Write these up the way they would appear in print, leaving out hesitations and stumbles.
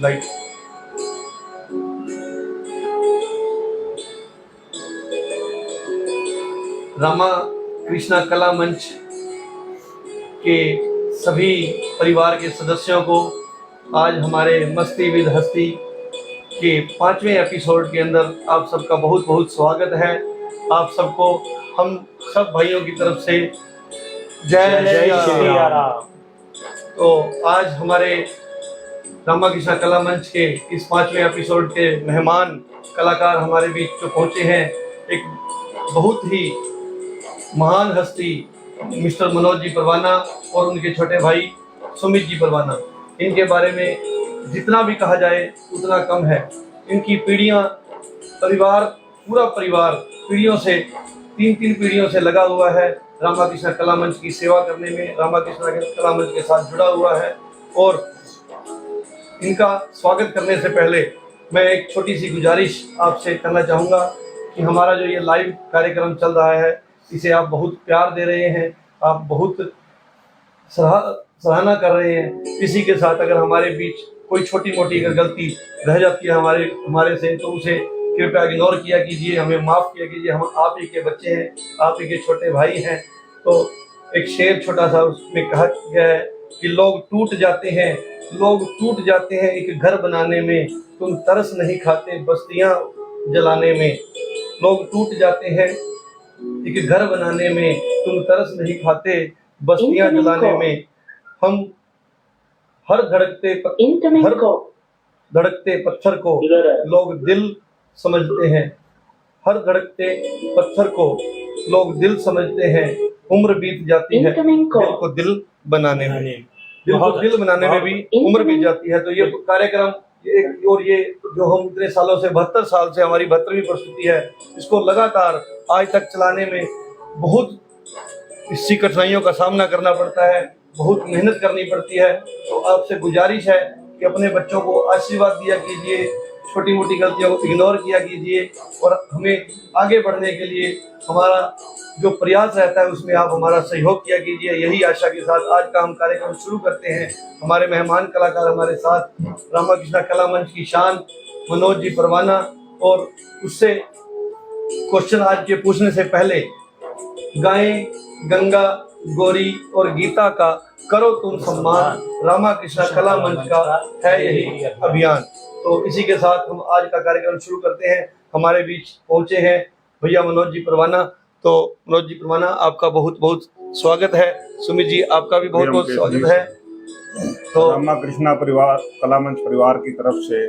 Light. Rama Krishna कला मंच के सभी परिवार के सदस्यों को आज हमारे मस्ती विद हस्ती के 5वें एपिसोड के अंदर आप सबका बहुत बहुत स्वागत है। आप सबको हम सब भाइयों की तरफ से जय जय श्री राम। तो आज हमारे रामा कृष्णा कला मंच के इस 5वें एपिसोड के मेहमान कलाकार हमारे बीच जो पहुंचे हैं, एक बहुत ही महान हस्ती मिस्टर मनोज जी परवाना और उनके छोटे भाई सुमित जी परवाना। इनके बारे में जितना भी कहा जाए उतना कम है। इनकी पीढ़ियां, परिवार, पूरा परिवार पीढ़ियों से, 3 पीढ़ियों से लगा हुआ है रामा कृष्णा कला मंच की सेवा करने में, रामा कृष्णा कला मंच के साथ जुड़ा हुआ है। और इनका स्वागत करने से पहले मैं एक छोटी सी गुजारिश आपसे करना चाहूँगा कि हमारा जो ये लाइव कार्यक्रम चल रहा है, इसे आप बहुत प्यार दे रहे हैं, आप बहुत सराहना कर रहे हैं। इसी के साथ अगर हमारे बीच कोई छोटी मोटी अगर गलती रह जाती है हमारे से, तो उसे कृपया इग्नोर किया कीजिए, हमें माफ़ किया कीजिए। हम आप ही के बच्चे हैं, आप ही के छोटे भाई हैं। तो एक शेर छोटा सा उसमें कहा गया है कि लोग टूट जाते हैं एक घर बनाने में, तुम तरस नहीं खाते बस्तियां जलाने में। लोग टूट जाते हैं एक घर बनाने में, तुम तरस नहीं खाते बस्तियां जलाने में। हम हर धड़कते पत्थर को लोग दिल समझते हैं, हर धड़कते पत्थर को लोग दिल समझते हैं। उम्र बीत जाती है दिल को दिल बनाने में, दिल बनाने में भी उम्र बीत जाती है। तो ये कार्यक्रम और ये जो हम इतने सालों से 72 साल से हमारी 72वीं प्रस्तुति है, इसको लगातार आज तक चलाने में बहुत इसकी कठिनाइयों का सामना करना पड़ता है, बहुत मेहनत करनी पड़ती है। तो आपसे गुजारिश है कि अपने बच्चों को आशीर्वाद दिया कीजिए, छोटी मोटी गलतियों को इग्नोर किया कीजिए और हमें आगे बढ़ने के लिए हमारा जो प्रयास रहता है उसमें आप हमारा सहयोग किया कीजिए। यही आशा के साथ आज का हम कार्यक्रम शुरू करते हैं। हमारे मेहमान कलाकार हमारे साथ रामा कृष्णा कला मंच की शान मनोज जी परवाना, और उससे क्वेश्चन आज के पूछने से पहले गाएं गंगा गौरी और गीता का करो तुम सम्मान, रामा कृष्णा कला मंच का है यही अभियान। तो इसी के साथ हम आज का कार्यक्रम शुरू करते हैं। हमारे बीच पहुंचे हैं भैया मनोज जी परवाना। तो मनोज जी परवाना, आपका बहुत बहुत स्वागत है। सुमित जी, आपका भी बहुत बहुत स्वागत है। तो रामा कृष्णा परिवार कला मंच परिवार की तरफ से,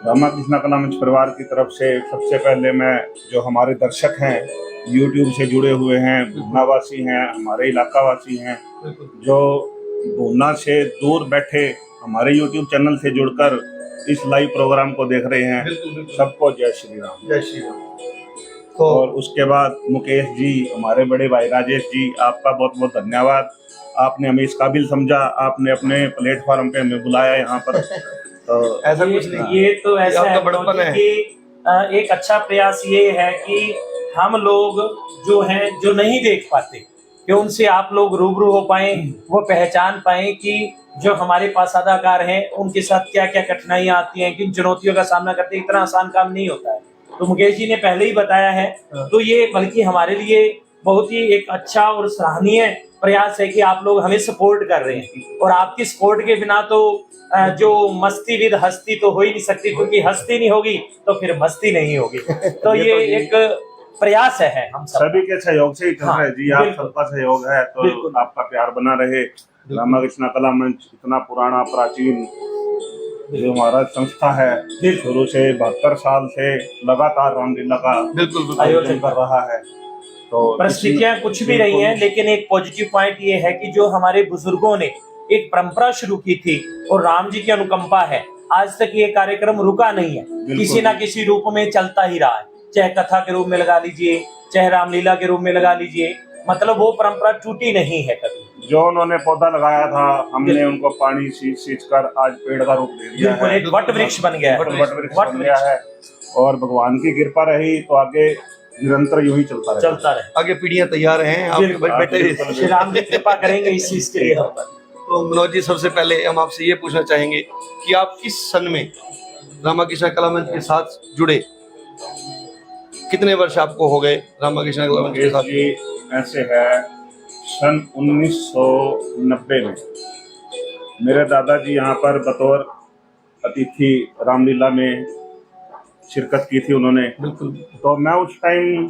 रामा कृष्णा कला मंच परिवार की तरफ से सबसे पहले मैं, जो हमारे दर्शक हैं, यूट्यूब से जुड़े हुए हैं, भूनावासी हैं, हमारे इलाकावासी हैं, जो भूना से दूर बैठे हमारे यूट्यूब चैनल से जुड़कर इस लाइव प्रोग्राम को देख रहे हैं, सबको जय श्री राम। जय श्री राम। तो और उसके बाद मुकेश जी, हमारे बड़े भाई राजेश जी, आपका बहुत बहुत धन्यवाद। आपने हमें इस काबिल समझा, आपने अपने प्लेटफॉर्म पे हमें बुलाया यहाँ पर। तो ऐसा कुछ नहीं, ये तो ऐसा है बड़पन है कि एक अच्छा प्रयास ये है कि हम लोग जो हैं, जो नहीं देख पाते, कि उनसे आप लोग रूबरू हो पाए, वो पहचान पाए कि जो हमारे पास अदाकार हैं उनके साथ क्या क्या कठिनाइयां आती हैं, किन चुनौतियों का सामना करते हैं। इतना आसान काम नहीं होता है। तो मुकेश जी ने पहले ही बताया है। तो ये बल्कि हमारे लिए बहुत ही एक अच्छा और सराहनीय प्रयास है कि आप लोग हमें सपोर्ट कर रहे हैं, और आपकी सपोर्ट के बिना तो जो मस्ती विद हस्ती तो हो ही नहीं सकती, क्योंकि हस्ती नहीं होगी तो फिर मस्ती नहीं होगी। तो ये एक प्रयास है हम सभी के सहयोग से ही चल रहा है जी। आप सबका सहयोग है तो आपका प्यार बना रहे। रामा कृष्णा कला मंच इतना पुराना प्राचीन जो हमारा संस्था है, शुरू से 72 साल से लगातार रामलीला का आयोजन कर रहा है। तो परिस्थितियां कुछ भी रही हैं, लेकिन एक पॉजिटिव पॉइंट ये है कि जो हमारे बुजुर्गों ने एक परंपरा शुरू की थी और राम जी की अनुकंपा है, आज तक ये कार्यक्रम रुका नहीं है, किसी ना किसी रूप में चलता ही रहा है। चाहे कथा के रूप में लगा लीजिए, चाहे रामलीला के रूप में लगा लीजिए, मतलब वो परंपरा टूटी नहीं है कभी। जो उन्होंने पौधा लगाया था, हमने उनको पानी सींच कर आज पेड़ का रूप दे दिया है, एक वट वृक्ष बन गया है। और भगवान की कृपा रही तो आगे निरंतर यूं ही चलता रहे। आगे पीढ़ियां तैयार हैं, आप बेटे श्री राम जी कृपा करेंगे इस चीज के लिए। तो मनोज जी, सबसे पहले हम आपसे ये पूछना चाहेंगे कि आप किस सन में रामाकृष्ण कला मंच के साथ जुड़े, कितने वर्ष आपको हो गए रामाकृष्ण कला मंच के साथ? जी ऐसे है, सन 1990 में मेरे दादाजी यहाँ पर बतौर अतिथि रामलीला में शिरकत की थी उन्होंने। बिल्कुल। तो मैं उस टाइम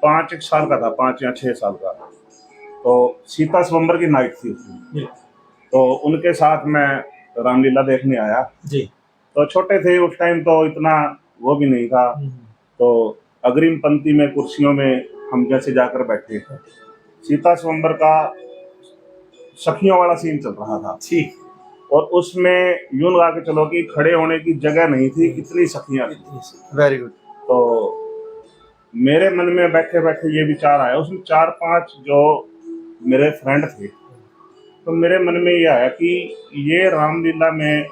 5 साल का था, 5 या 6 साल का। तो सीता स्वयंवर की नाइट थी उसमें, तो उनके साथ मैं रामलीला देखने आया जी। तो छोटे थे उस टाइम, तो इतना वो भी नहीं था। तो अग्रिम पंक्ति में कुर्सियों में हम जैसे जाकर बैठे थे, सीता स्वयंवर का सखियों वाला सीन चल रहा था। ठीक। और उसमें यूं लगा के चलो कि खड़े होने की जगह नहीं थी, इतनी सखियां थी। Very good. तो मेरे मन में बैठे बैठे ये विचार आया, उसमें 4-5 जो मेरे फ्रेंड थे, तो मेरे मन में ये आया कि ये रामलीला में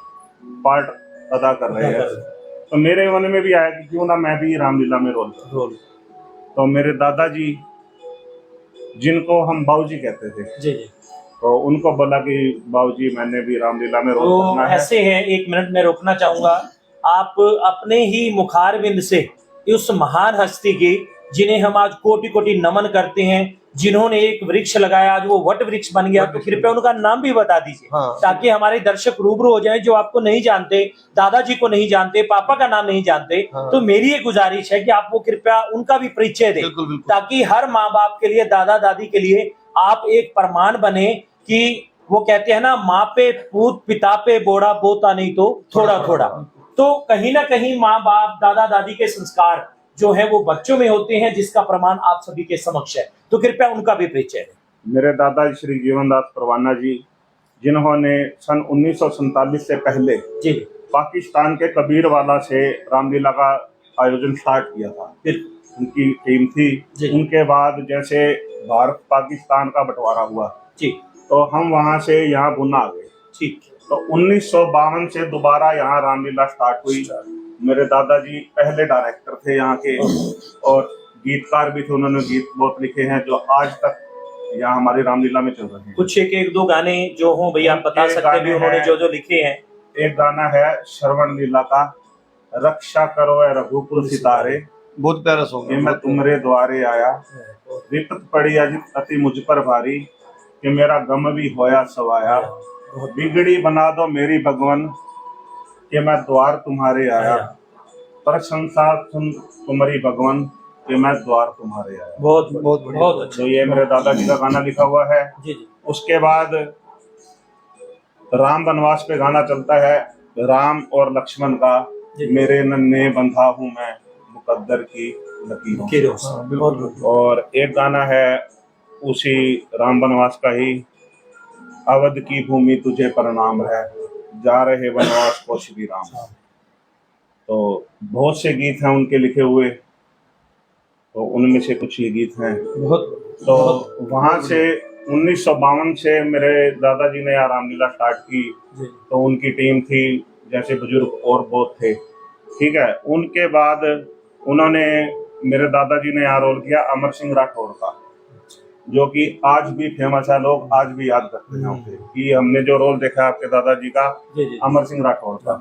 पार्ट अदा कर रहे हैं। तो मेरे मन में भी आया कि क्यों ना मैं भी रामलीला में रोल करूं। तो मेरे दादाजी, जिनको हम बाबूजी कहते थे, जी, तो उनको बोला कि बाबूजी मैंने भी रामलीला में रोल करना है। ऐसे है, 1 मिनट में रोकना चाहूंगा। आप अपने ही मुखारबिंद से उस महान हस्ती की, जिन्हें हम आज कोटि कोटि नमन करते हैं, जिन्होंने एक वृक्ष लगाया, आज वो वट वृक्ष बन गया, तो कृपया उनका नाम भी बता दीजिए। हाँ। ताकि हमारे दर्शक रूबरू हो जाएं, जो आपको नहीं जानते, दादाजी को नहीं जानते, पापा का नाम नहीं जानते। हाँ। तो मेरी ये गुजारिश है कि आप वो कृपया उनका भी परिचय दें, बिल्कुल, बिल्कुल। ताकि हर माँ बाप के लिए, दादा दादी के लिए आप एक प्रमाण बने कि वो कहते हैं ना, माँ पे पूत पिता पे बोड़ा बोता नहीं तो थोड़ा थोड़ा। तो कहीं ना कहीं माँ बाप दादा दादी के संस्कार जो है वो बच्चों में होते हैं, जिसका प्रमाण आप सभी के समक्ष है। तो कृपया उनका भी परिचय दें। मेरे दादाजी श्री जीवनदास परवाना जी, जिन्होंने सन 1947 से पहले जी पाकिस्तान के कबीरवाला से रामलीला का आयोजन स्टार्ट किया था, उनकी टीम थी। उनके बाद जैसे भारत पाकिस्तान का बंटवारा हुआ जी, तो हम वहां से यहाँ बुना आ गए। ठीक। तो 1952 से दोबारा यहाँ रामलीला स्टार्ट हुई। मेरे दादाजी पहले डायरेक्टर थे यहाँ के, और गीतकार भी थे, उन्होंने गीत बहुत लिखे हैं जो आज तक यहाँ हमारी रामलीला में चल रहे हैं। कुछ एक दो गाने जो हो भैया आप बता सकते हैं उन्होंने जो जो लिखे हैं? एक गाना है श्रवण लीला का, रक्षा करो ए रघुकुल सितारे, बहुत प्यारा सॉन्ग है। मैं तुम्हारे द्वारे आया, विपत पड़ी अजित अति मुझ पर भारी, कि मेरा गम भी होया सवाया, बिगड़ी बना दो मेरी भगवन, कि मैं द्वार तुम्हारे आया, प्रशंसा सुन तुम्हारी भगवन, कि मैं द्वार तुम्हारे आया। बहुत बहुत बहुत अच्छा। तो ये मेरे दादाजी का गाना लिखा हुआ है। जी जी। उसके बाद राम वनवास पे गाना चलता है, राम और लक्ष्मण का, मेरे नन्हे बंधा हूँ मैं मुकद्दर की लकीरों से। और एक गाना है उसी राम वनवास का ही, अवध की भूमि तुझे प्रणाम है, जा रहे वनवास को श्री राम। तो बहुत से गीत हैं उनके लिखे हुए, तो उनमें से कुछ ये गीत हैं। तो वहां से 1952 से मेरे दादाजी ने यहाँ रामलीला स्टार्ट की। तो उनकी टीम थी, जैसे बुजुर्ग और बहुत थे, ठीक है। उनके बाद उन्होंने, मेरे दादाजी ने यहाँ रोल किया अमर सिंह राठौर का, जो कि आज भी फेमस है, लोग आज भी याद करते हैं उसे कि हमने जो रोल देखा आपके दादाजी का, अमर सिंह राठौर का।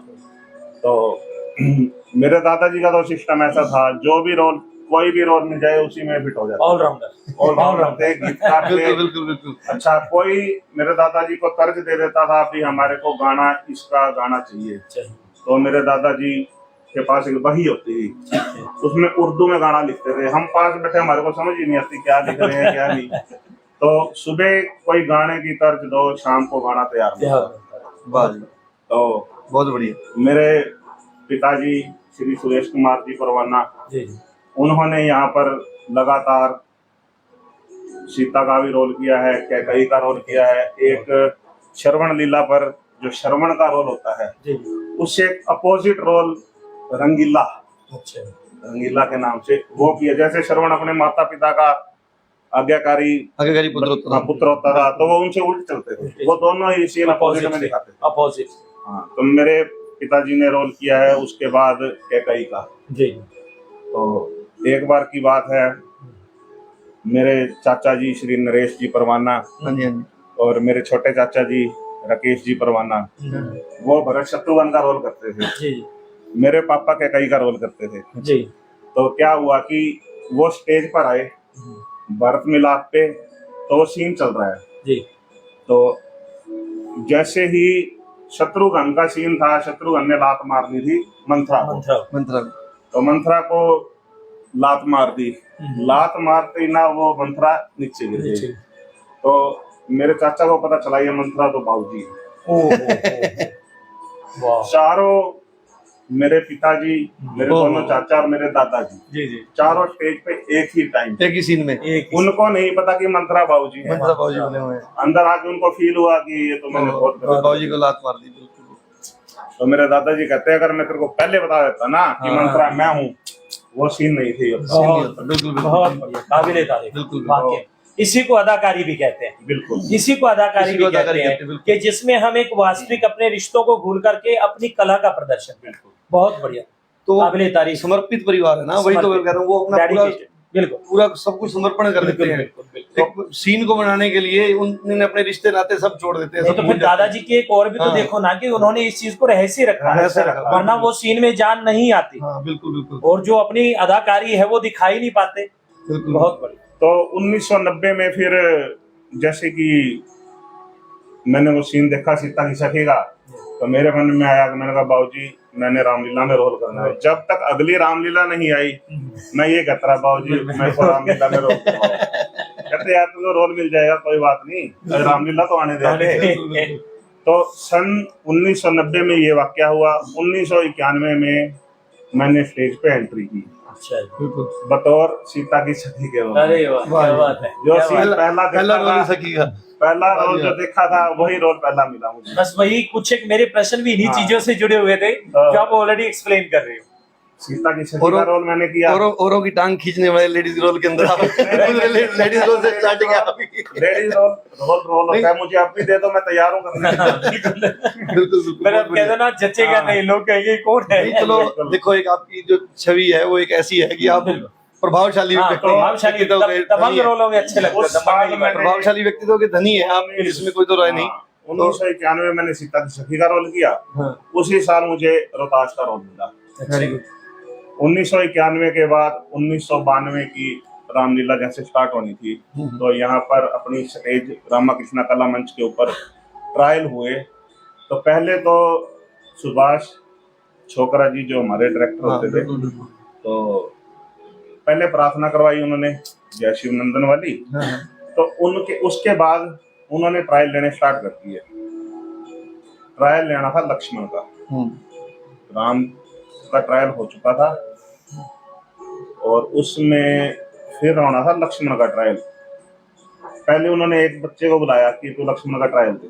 तो मेरे दादाजी का तो सिस्टम ऐसा था, जो भी रोल, कोई भी रोल मिल जाए उसी में फिट हो जाता, ऑलराउंडर थे, गीतकार थे। बिल्कुल। अच्छा, कोई मेरे दादाजी को तर्ज दे देता था कि हमारे को गाना, इसका गाना चाहिए, तो मेरे दादाजी के पास एक बही होती थी, उसमें उर्दू में गाना लिखते थे। हम पास बैठे, हमारे को समझ ही नहीं आती क्या लिख रहे हैं क्या नहीं। तो सुबह कोई गाने की तर्ज दो, शाम को गाना तैयार। तो बहुत बढ़िया। मेरे पिताजी श्री सुरेश कुमार जी परवाना, उन्होंने यहाँ पर लगातार सीता का भी रोल किया है, कैकई का रोल किया है। एक श्रवण लीला पर जो श्रवण का रोल होता है, उससे एक अपोजिट रोल रंगीला, रंगीला के नाम से वो किया। जैसे श्रवण अपने माता पिता का आज्ञाकारी पुत्र होता था, तो वो उनसे उल्ट चलते थे, वो दोनों ही सीन अपोजिट में दिखाते थे। अपोजिट। हाँ, तो मेरे पिताजी ने रोल किया है उसके बाद कैकई का। तो एक बार की बात है, मेरे चाचा जी श्री नरेश जी परवाना, और मेरे छोटे चाचा जी राकेश जी परवाना, वो भरत शत्रुघ्न का रोल करते थे। जी मेरे पापा कैकई का रोल करते थे। जी तो क्या हुआ कि वो स्टेज पर आए भरत मिलाप पे, तो वो सीन चल रहा है। जी तो जैसे ही शत्रुघ्न का सीन था, शत्रुघ्न ने लात मारनी थी मंथरा को। मंत्रा तो मंथरा को लात मार दी। लात मारते ही ना वो मंथरा नीचे गिर गई। तो मेरे चाचा को पता चला ये मंथरा तो बाबूजी है। चारों मेरे पिताजी, मेरे दोनों चाचा और मेरे दादाजी जी जी चारों स्टेज पे एक ही टाइम, एक ही सीन में, एक उनको नहीं पता कि मंथरा बाबूजी है। मंत्रा बाबूजी बने हुए हैं। अंदर आके उनको फील हुआ कि ये तो मैंने बहुत गलत बाबूजी को लात मार दी। बिल्कुल तो मेरे दादाजी कहते हैं अगर मैं तेरे को पहले बता देता ना कि मंथरा मैं हूँ, वो सीन नहीं थी। बिल्कुल बहुत बढ़िया, काबिले तारीफ। बिल्कुल वाकई इसी को अदाकारी भी कहते हैं। बिल्कुल इसी को अदाकारी भी कहते हैं कि जिसमें हम एक वास्तविक अपने रिश्तों को भूल करके अपनी कला का प्रदर्शन। बिल्कुल बहुत बढ़िया, तो काबिले तारीफ, समर्पित परिवार है ना, वही तो मैं कह रहा हूँ, वो अपना पूरा बिल्कुल पूरा सब कुछ समर्पण कर देते हैं। एक सीन को बनाने के लिए उन्होंने अपने रिश्ते नाते सब छोड़ देते हैं। नहीं तो फिर दादाजी की एक और भी तो देखो ना कि उन्होंने इस चीज को रहस्य रखा है, वरना वो सीन में जान नहीं आती। बिल्कुल बिल्कुल। और जो अपनी अदाकारी है वो दिखाई नहीं पाते। बहुत बढ़िया। तो 1990 में फिर जैसे कि मैंने वो सीन देखा सीता की सखी का, तो मेरे मन में आया कि मैंने कहा बाबूजी मैंने रामलीला में रोल करना है। जब तक अगली रामलीला नहीं आई मैं ये कहता रहा बाबूजी मैं तो रामलीला में रोल करूंगा। कहते यार तुझे रोल मिल जाएगा कोई बात नहीं, रामलीला तो आने दे। तो सन 1990 में ये वाकया हुआ। 1991 में मैंने स्टेज पे एंट्री की बतौर सीता की सखी के रोल। अरे वाह क्या बात है। जो सीन पहला रोल सखी का, पहला रोल जो देखा था वही रोल पहला मिला मुझे। बस वही कुछ एक मेरे प्रश्न भी इन्हीं चीजों से जुड़े हुए थे जो आप ऑलरेडी एक्सप्लेन कर रहे हो। सीता की सखी का रोल मैंने किया। औरों की टांग खींचने वाले लेडीज रोल के अंदर लेडीज रोल से स्टार्टिंग है। लेडीज रोल होता है, मुझे अब भी दे दो मैं तैयार हूँ करने के लिए। बिल्कुल पर अब कहते ना जचेगा नहीं, लोग कहेंगे कौन है। चलो देखो एक आपकी जो छवि है वो एक ऐसी है कि आप प्रभावशाली तमाम रोलों में अच्छे लगते हैं। प्रभावशाली व्यक्तित्व के धनी है आप, इसमें कोई तो राय नहीं। 1991 मैंने सीता की सखी का रोल किया। उसी साल मुझे रोहतास का रोल मिला। 1991 के बाद 1992 की रामलीला जैसे स्टार्ट होनी थी, तो यहाँ पर अपनी स्टेज रामा कृष्णा कला मंच के ऊपर ट्रायल हुए। तो पहले तो सुभाष छोकरा जी जो हमारे डायरेक्टर होते थे, तो पहले प्रार्थना करवाई उन्होंने जय शिव नंदन वाली। तो उनके उसके बाद उन्होंने ट्रायल लेने स्टार्ट कर दिए। ट्रायल लेना था लक्ष्मण का, राम का ट्रायल हो चुका था और उसमें फिर होना था लक्ष्मण का ट्रायल। पहले उन्होंने एक बच्चे को बुलाया कि तू लक्ष्मण का ट्रायल दे।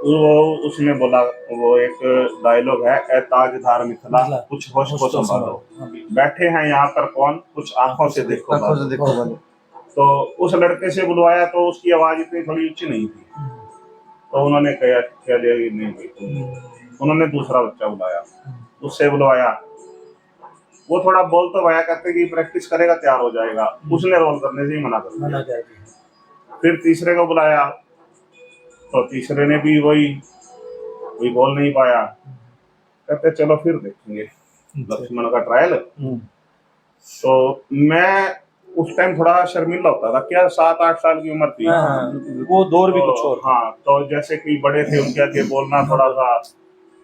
वो उसने बोला, वो एक डायलॉग है, ए ताजधार मिथिला कुछ होश को संभालो, बैठे हैं यहाँ पर कौन कुछ आंखों से देखो बालो। तो उस लड़के से बुलवाया तो उसकी आवाज इतनी थोड़ी ऊंची नहीं थी, तो उन्होंने कहा नहीं। उन्होंने दूसरा बच्चा बुलाया, उससे बुलवाया, वो थोड़ा बोल तो पाया, कहते कि प्रैक्टिस करेगा तैयार हो जाएगा। उसने रोल करने से ही मना कर दिया। फिर तीसरे को बुलाया, तो तीसरे ने भी वही बोल नहीं पाया। कहते चलो फिर देखेंगे लक्ष्मण का ट्रायल। तो मैं उस टाइम थोड़ा शर्मिंदा होता था, क्या 7-8 साल की उम्र थी। वो दौर भी कुछ और। हाँ, तो जैसे कि बड़े थे उनके आगे बोलना थोड़ा सा,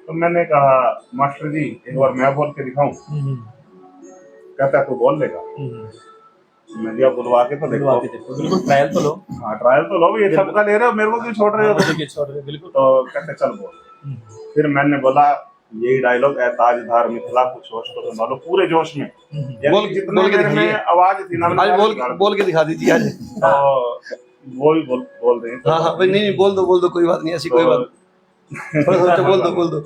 तो मैंने कहा मास्टर जी एक बार मैं बोल के दिखाऊं। कहता तू बोल लेगा। मैं दिया बुलवा के तो देखो, बिल्कुल ट्रायल तो लो। हाँ ट्रायल तो लो, ये सबका ले रहे हो, मेरे को क्यों छोड़ रहे हो? बिल्कुल। तो कहते चल बोल। फिर मैंने बोला यही डायलॉग है, ताजधार मिथिला कुछ होश को संभालो, पूरे जोश में बोल जितने आवाज थी ना, बोल के दिखा दीजिए आज। वो भी बोल रहे हैं। हाँ नहीं बोल दो कोई बात नहीं, ऐसी कोई बात। बोल दो।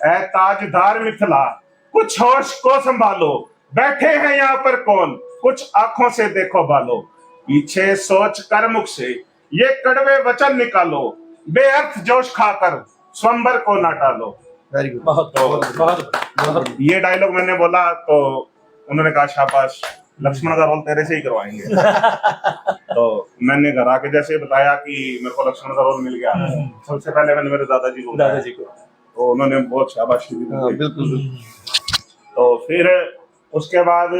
ए ताजधार मिथिला कुछ होश को संभालो, बैठे हैं यहाँ पर कौन कुछ आंखों से देखो बालो, पीछे सोच कर मुख से ये कड़वे वचन निकालो, बेअर्थ जोश खाकर स्वंबर को न टालो। Very good. बहुत। ये डायलॉग मैंने बोला तो उन्होंने कहा शाबाश, लक्ष्मण का रोल तेरे से ही करवाएंगे। तो मैंने घर आके जैसे बताया कि मेरे को लक्ष्मण का रोल मिल गया, सबसे पहले मैंने मेरे दादाजी को बताया, तो उन्होंने बहुत शाबाशी दी मुझे। बिल्कुल। तो फिर उसके बाद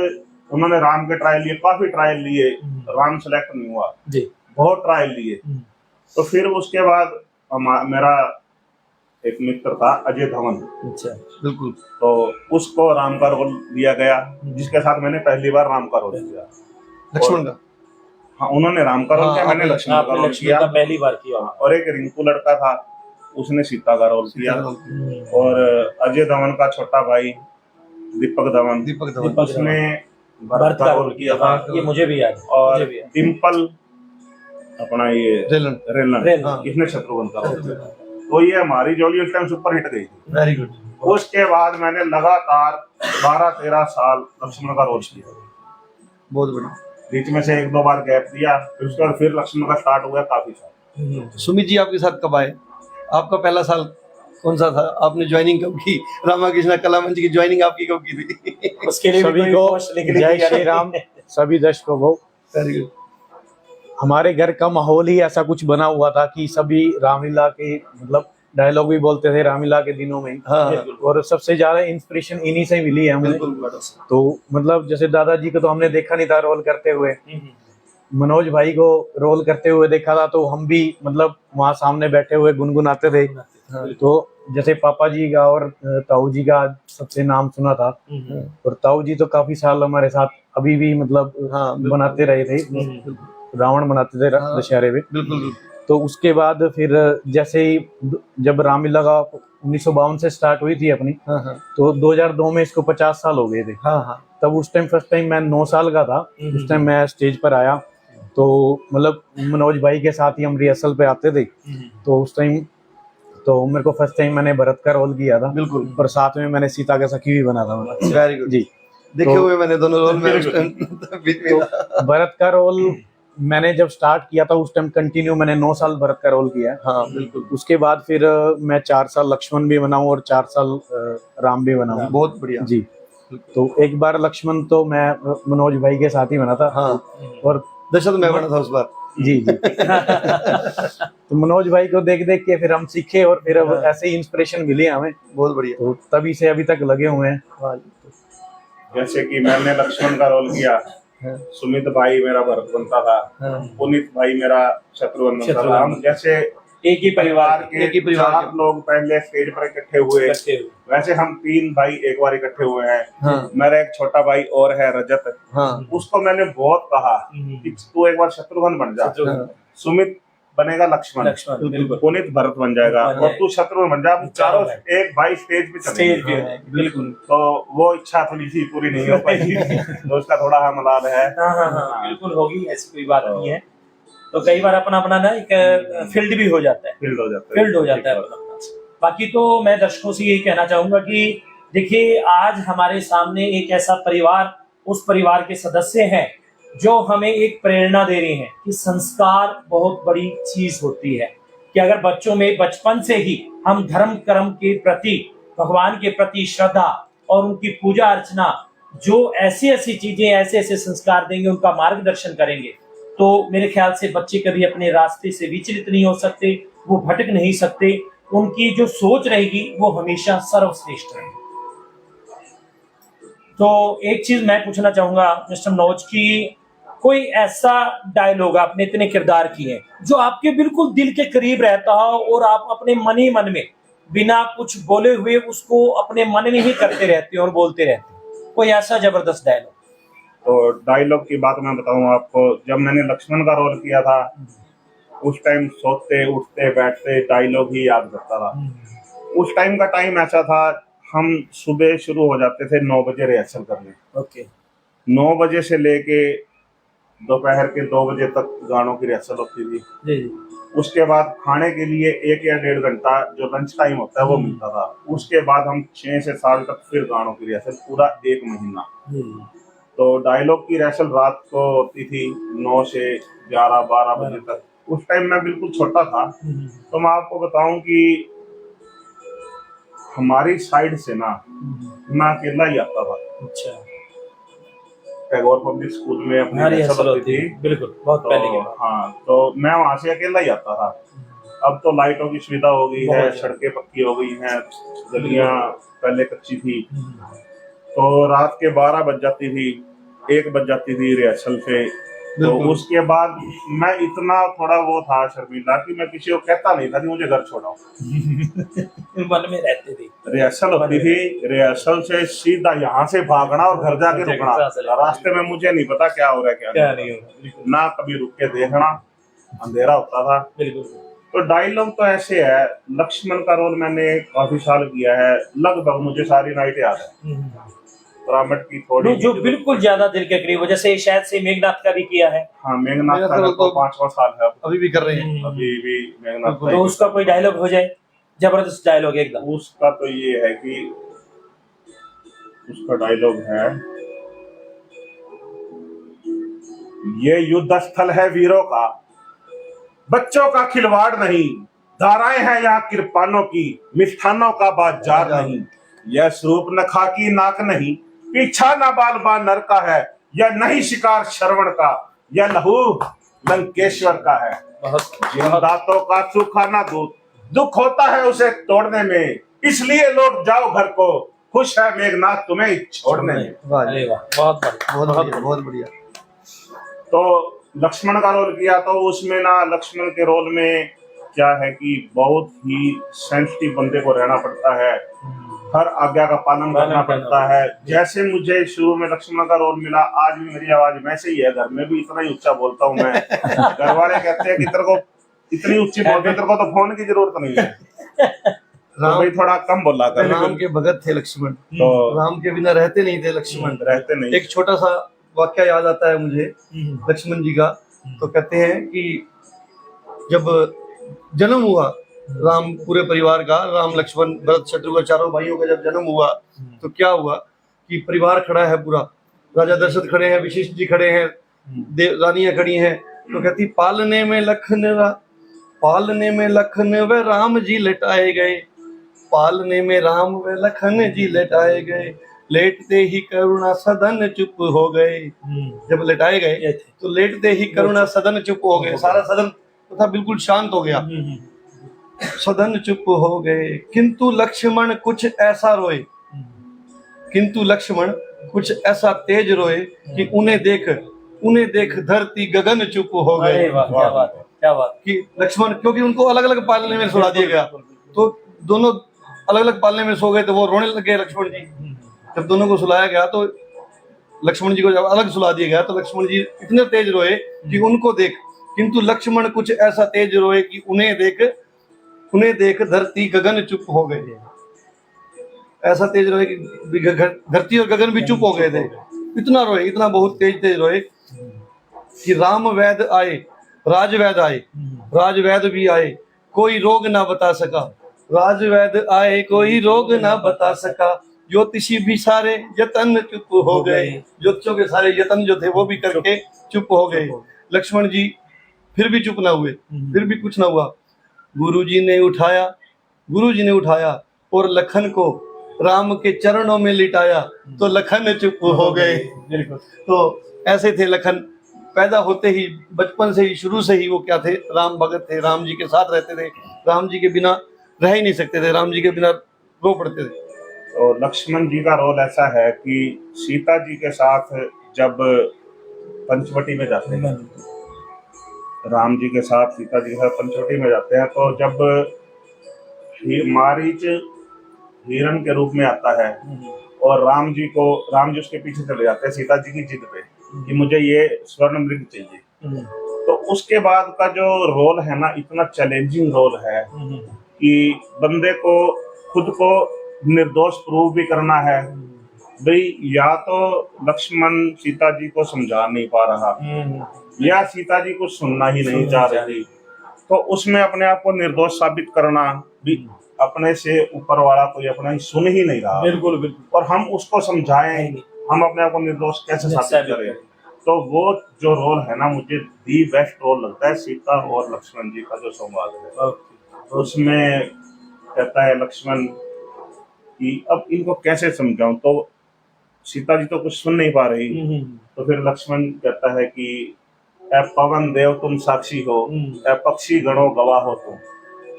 उन्होंने राम के ट्रायल लिए, काफी ट्रायल लिए, राम सेलेक्ट नहीं हुआ जी, बहुत ट्रायल लिए। तो फिर उसके बाद मेरा एक मित्र था अजय धवन, अच्छा, बिल्कुल, तो उसको राम का रोल दिया गया, जिसके साथ मैंने पहली बार राम का रोल किया। लक्ष्मण का, हाँ, उन्होंने राम का रोल किया, मैंने लक्ष्मण का रोल किया, पहली बार किया। और एक रिंकू लड़का था, उसने सीता का रोल किया, और अजय धवन का छोटा भाई दीपक धवन, उसने भरत का रोल किया था। ये मुझे भी याद है। और डिम्पल अपना ये रेलन, इसने शत्रुघ्न का रोल किया। तो ये हमारी जोड़ी उस टाइम सुपर हिट गई थी। Very good. उसके बाद मैंने लगातार 12-13 साल लक्ष्मण का रोल किया, बहुत बढ़िया। बीच में से 1-2 बार गैप दिया, फिर उसके बाद फिर लक्ष्मण का स्टार्ट हुआ काफी साल। सुमित जी आपके साथ कब आए? आपका पहला साल कौन सा था? आपने ज्वाइनिंग कब की? रामाकृष्ण कला मंच की ज्वाइनिंग आपकी कब की थी? उसके लिए सभी को जय श्री राम, सभी दर्शकों को। Very good. हमारे घर का माहौल ही ऐसा कुछ बना हुआ था कि सभी रामलीला के मतलब डायलॉग भी बोलते थे रामलीला के दिनों में। हाँ, और सबसे ज्यादा इंस्पिरेशन इन्हीं से मिली है हमें। तो मतलब जैसे दादाजी को तो हमने देखा नहीं था रोल करते हुए, मनोज भाई को रोल करते हुए देखा था, तो हम भी मतलब वहाँ सामने बैठे हुए गुनगुनाते थे। तो जैसे पापा जी का और ताऊ जी का सबसे नाम सुना था, और ताऊ जी तो काफी साल हमारे साथ अभी भी मतलब बनाते रहे थे, रावण बनाते थे दशहरे में। बिल्कुल। तो उसके बाद फिर जैसे ही जब रामलीला का 1952 से स्टार्ट हुई थी अपनी, तो 2002 में इसको 50 साल हो गए थे। तब उस टाइम फर्स्ट टाइम मैं 9 साल का था, उस टाइम मैं स्टेज पर आया, तो मतलब मनोज भाई के साथ ही हम रिहर्सल पे आते थे। तो उस टाइम तो मेरे को फर्स्ट टाइम मैंने भरत का रोल किया था, बिल्कुल, और साथ में मैंने सीता का सखी भी बना था। वेरी गुड जी, देखे हुए मैंने दोनों रोल में। तो भरत का रोल मैंने जब स्टार्ट किया था उस टाइम कंटिन्यू मैंने 9 साल भरत का रोल किया। हाँ बिल्कुल। उसके बाद फिर मैं 4 साल लक्ष्मण भी बना हूँ और 4 साल राम भी बना हूँ। बहुत बढ़िया जी। तो एक बार लक्ष्मण तो मैं मनोज भाई के साथ ही बना था। हाँ, और दशरथ मैं बना था उस बार। जी जी। तो मनोज भाई को देख देख के फिर हम सीखे, और फिर अब ऐसे ही इंस्पिरेशन मिली हमें। बहुत बढ़िया। तो तभी से अभी तक लगे हुए हैं। जैसे कि मैंने लक्ष्मण का रोल किया, सुमित भाई मेरा भरत बनता था, पुनीत भाई मेरा शत्रुघ्न बनता था। हम जैसे एक ही परिवार के 4 लोग पहले स्टेज पर इकट्ठे हुए, वैसे हम 3 भाई एक बार इकट्ठे हुए हैं। मेरा एक छोटा भाई और है रजत, उसको मैंने बहुत कहा कि तू एक बार शत्रुघ्न बन जा, सुमित बनेगा लक्ष्मण, पुनीत भरत बन जाएगा, और तू शत्रुघ्न बन जा। चारों एक भाई स्टेज पे चलेंगे। बिल्कुल। तो वो इच्छा थोड़ी सी पूरी नहीं हो पाई, तो उसका थोड़ा हमलाद है। बिल्कुल होगी, ऐसी कोई बात नहीं है। तो कई बार अपना अपना ना एक फील्ड भी हो जाता है, फील्ड हो जाता है अपना। बाकी तो मैं दर्शकों से यही कहना चाहूंगा कि देखिए, आज हमारे सामने एक ऐसा परिवार, उस परिवार के सदस्य हैं जो हमें एक प्रेरणा दे रहे हैं कि संस्कार बहुत बड़ी चीज होती है, कि अगर बच्चों में बचपन से ही हम धर्म कर्म के प्रति, भगवान के प्रति श्रद्धा और उनकी पूजा अर्चना, जो ऐसी ऐसी चीजें, ऐसे ऐसे संस्कार देंगे, उनका मार्गदर्शन करेंगे, तो मेरे ख्याल से बच्चे कभी अपने रास्ते से विचलित नहीं हो सकते, वो भटक नहीं सकते। उनकी जो सोच रहेगी वो हमेशा सर्वश्रेष्ठ रहेगी। तो एक चीज मैं पूछना चाहूंगा मिस्टर मनोज की, कोई ऐसा डायलॉग, आपने इतने किरदार किए जो आपके बिल्कुल दिल के करीब रहता हो और आप अपने मन ही मन में बिना कुछ बोले हुए उसको अपने मन में ही करते रहते हो और बोलते रहते हो, कोई ऐसा जबरदस्त डायलॉग? तो डायलॉग की बात मैं बताऊं आपको, जब मैंने लक्ष्मण का रोल किया था उस टाइम सोते उठते बैठते डायलॉग ही याद करता था। उस टाइम का टाइम ऐसा था, हम सुबह शुरू हो जाते थे 9 बजे रिहर्सल करने। ओके। 9 बजे से लेके दोपहर के 2 बजे तक गानों की रिहर्सल होती थी। जी। उसके बाद खाने के लिए 1 या 1.5 घंटा जो लंच टाइम होता है वो मिलता था। उसके बाद हम 6 से 7 तक फिर गानों की रिहर्सल, पूरा 1 महीना। तो डायलॉग की रिहर्सल रात को होती थी 9 से 11-12 बजे तक। उस टाइम मैं बिल्कुल छोटा था, तो मैं आपको बताऊं कि हमारी साइड से ना मैं अकेला ही आता था। अच्छा। टैगोर पब्लिक स्कूल में अपनी हमारी रिहर्सल हसल होती होती थी। थी, बिल्कुल बहुत पहले के बाद। हाँ, तो मैं वहां से अकेला ही आता था। अब तो लाइटों की सुविधा हो गई है, बहुत सड़कें पक्की हो गई हैं, गलियां पहले कच्ची थी, तो रात के 12 बज जाती थी, 1 बज जाती थी रिहर्सल से। तो बिल्कुल। उसके बाद मैं इतना थोड़ा वो था शर्मीला कि मैं किसी को कहता नहीं था कि मुझे घर छोड़ाओ। मन में रहते थे। रिहर्सल होती थी, रिहर्सल से सीधा यहाँ से भागना और घर जाके घर रुकना। जाके चले। रास्ते में मुझे नहीं पता क्या हो रहा है क्या क्या नहीं नहीं हो होगा, रहा। ना कभी रुक के देखना, अंधेरा होता था। बिल्कुल। तो डायलॉग तो ऐसे है, लक्ष्मण का रोल मैंने काफी साल किया है, लगभग मुझे सारी नाइट याद है। रामट की थोड़ी जो बिल्कुल ज्यादा दिल के करीब हो, जैसे शायद से मेघनाथ का भी किया है। हाँ, मेघनाथ का मेघनाथ तो 5वां साल है अब। अभी भी कर रहे हैं। अभी भी मेघनाथ का तो उसका कोई डायलॉग हो जाए, जबरदस्त डायलॉग एकदम। उसका तो ये है कि उसका डायलॉग है, ये युद्ध स्थल है वीरों का, बच्चों का खिलवाड़ नहीं, धाराएं हैं यहाँ कृपानों की, मिष्ठानों का बाजार नहीं। यह स्वरूप न खाकी नाक नहीं, पीछा न बाल नर का है, यह नहीं शिकार श्रवण का, यह लहू लंकेश्वर का है। जिन दांतों का सूखा ना दूध, दुख होता है उसे तोड़ने में, इसलिए लौट जाओ घर को, खुश है मेघनाथ तुम्हें छोड़ने में। अरे वाह, बहुत बढ़िया, बहुत बढ़िया, बहुत बढ़िया। तो लक्ष्मण का रोल किया, तो उसमें ना लक्ष्मण के रोल में क्या है कि बहुत ही सेंसिटिव बंदे को रहना पड़ता है, हर आज्ञा का पालन करना पड़ता है। जैसे मुझे शुरू में लक्ष्मण का रोल मिला, आज भी मेरी आवाज वैसे ही है, घर में भी इतना ही ऊंचा बोलता हूँ मैं। घर वाले कहते हैं कि तेरे को इतनी ऊंची बोलते, तेरे को तो फोन की जरूरत नहीं है, तो भाई थोड़ा कम बोला कर। राम के भगत थे लक्ष्मण, तो राम के बिना रहते नहीं थे लक्ष्मण। रहते नहीं। एक छोटा सा वाक्य याद आता है मुझे लक्ष्मण जी का। तो कहते हैं कि जब जन्म हुआ राम पूरे परिवार का, राम लक्ष्मण भरत शत्रुघ्न चारों भाइयों का जब जन्म हुआ, तो क्या हुआ कि परिवार खड़ा है पूरा, राजा दशरथ खड़े हैं, वशिष्ठ जी खड़े हैं, रानियां खड़ी हैं। तो कहती पालने में लखन व राम जी लटाए गए, पालने में राम व लखन जी लटाए गए, लेटते ही करुणा सदन चुप हो गए। जब लटाए गए तो लेटते ही करुणा सदन चुप हो गए, सारा सदन तथा बिल्कुल शांत हो गया, सदन चुप हो गए। किंतु लक्ष्मण कुछ ऐसा रोए, किंतु लक्ष्मण कुछ ऐसा तेज रोए कि उन्हें देख धरती गगन चुप हो गए। क्या बात है, क्या बात। कि लक्ष्मण, क्योंकि उनको अलग अलग पालने में सुला दिया गया, तो दोनों अलग अलग पालने में सो गए, तो वो रोने लगे लक्ष्मण जी। जब दोनों को सुलाया गया तो लक्ष्मण जी को जब अलग सुला दिया गया, तो लक्ष्मण जी इतने तेज रोए कि उनको देख, किंतु लक्ष्मण कुछ ऐसा तेज रोए कि उन्हें देख धरती गगन चुप हो गए। ऐसा तेज रोए कि धरती और गगन भी चुप हो गए थे, इतना रोए, इतना बहुत तेज रोए कि राम वैद आए, राजवैद भी आए, कोई रोग ना बता सका, राजवैद आए कोई रोग ना बता सका, ज्योतिषी भी सारे यतन चुप हो गए, ज्योतिषों के सारे यतन जो थे वो भी करके चुप हो गए। लक्ष्मण जी फिर भी चुप ना हुए, फिर भी कुछ ना हुआ। गुरुजी ने उठाया और लखन को राम के चरणों में लिटाया, तो लखन चुप हो गए। तो ऐसे थे लखन, पैदा होते ही, बचपन से ही, शुरू से ही वो क्या थे, राम भगत थे, राम जी के साथ रहते थे, राम जी के बिना रह ही नहीं सकते थे, राम जी के बिना रो पड़ते थे। तो लक्ष्मण जी का रोल ऐसा है कि सीता जी के साथ जब पंचवटी में जाते हैं, राम जी के साथ सीता जी के साथ पंचवटी में जाते हैं, तो जब मारीच हिरण के रूप में आता है और राम जी उसके पीछे चले जाते हैं सीता जी की जिद पे कि मुझे ये स्वर्ण मृग चाहिए। तो उसके बाद का जो रोल है ना, इतना चैलेंजिंग रोल है कि बंदे को खुद को निर्दोष प्रूव भी करना है। भाई या तो लक्ष्मण सीता जी को समझा नहीं पा रहा, या सीता जी को सुनना ही नहीं चाह रही, तो उसमें अपने आप को निर्दोष साबित करना भी, अपने से ऊपर वाला कोई अपना ही सुन ही नहीं रहा। बिल्कुल। और हम उसको समझाएं, हम अपने आप को निर्दोष कैसे साबित करें। तो वो जो रोल है ना, मुझे दी बेस्ट रोल लगता है सीता और लक्ष्मण जी का जो संवाद है। उसमें कहता है लक्ष्मण कि अब इनको कैसे समझाऊं, तो सीता जी तो कुछ सुन नहीं पा रही, तो फिर लक्ष्मण कहता है कि ए पवन देव तुम साक्षी हो, ए पक्षी गणों गवाह हो तुम,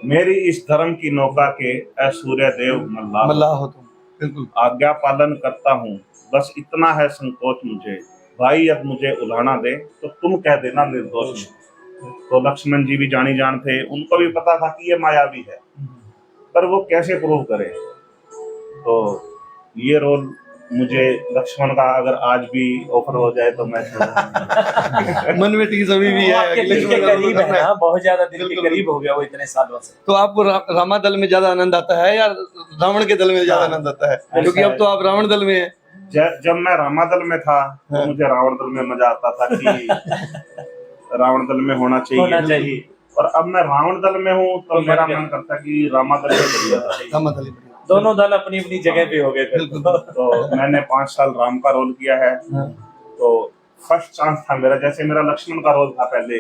मेरी इस धर्म की नौका के ए सूर्य देव मल्लाह हो तुम। बिल्कुल। आज्ञा पालन करता हूँ, बस इतना है संकोच मुझे, भाई अब मुझे उलाहना दे तो तुम कह देना निर्दोष। तो लक्ष्मण जी भी जानी जान थे, उनको भी पता था कि ये मायावी है, पर वो कैसे प्रूव करे। तो ये रोल मुझे लक्ष्मण का अगर आज भी ऑफर हो जाए तो मैं मन में टीस अभी भी वो है आपके कि दिल के लक्ष्मण का रोल करीब करना है है। ना, बहुत ज्यादा दिल के बिल्कुल, करीब हो गया वो इतने सालों से। तो आपको रामा दल में ज्यादा आनंद आता है या रावण के दल में ज्यादा आनंद आता है? क्योंकि अब तो आप रावण दल में हैं। जब मैं रामा दल में था तो मुझे रावण दल में मजा आता था कि रावण दल में होना चाहिए। और अब मैं रावण दल में हूँ तो मेरा मन करता है कि रामा दल में बढ़िया था। रामा दल ही बढ़िया। दोनों दल अपनी अपनी जगह पे हो गए थे। तो मैंने 5 साल राम का रोल किया है। तो फर्स्ट चांस था मेरा, जैसे मेरा लक्ष्मण का रोल था, पहले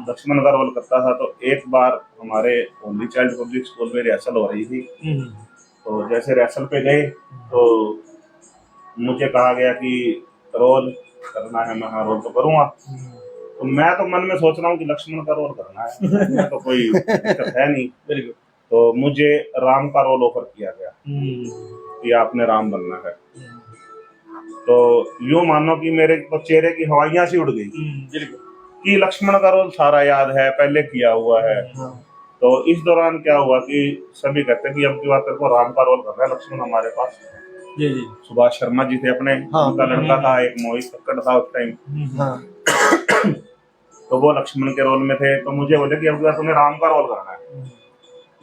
लक्ष्मण का रोल करता था। तो एक बार हमारे ओनली चाइल्ड पब्लिक स्कूल में रिहर्सल हो रही थी, तो जैसे रिहर्सल पे गए तो मुझे कहा गया कि रोल करना है। मैं हाँ रोल तो करूँगा। तो मैं तो मन में सोच रहा हूँ कि लक्ष्मण का रोल करना है, मैं तो कोई दिक्कत है नहीं। तो मुझे राम का रोल ऑफर किया गया कि आपने राम बनना है। तो यूं मानो कि मेरे तो चेहरे की हवाइयां सी उड़ गई कि लक्ष्मण का रोल सारा याद है, पहले किया हुआ है। तो इस दौरान क्या हुआ कि सभी कहते हैं कि अब की बात तेरे को राम का रोल कर रहा है लक्ष्मण हमारे पास। सुभाष शर्मा जी थे अपने, उनका लड़का था एक, मोहित कक्कड़ था उस टाइम। तो वो लक्ष्मण के रोल में थे। तो मुझे बोले कि अब की बार तुम्हें राम का रोल करना है।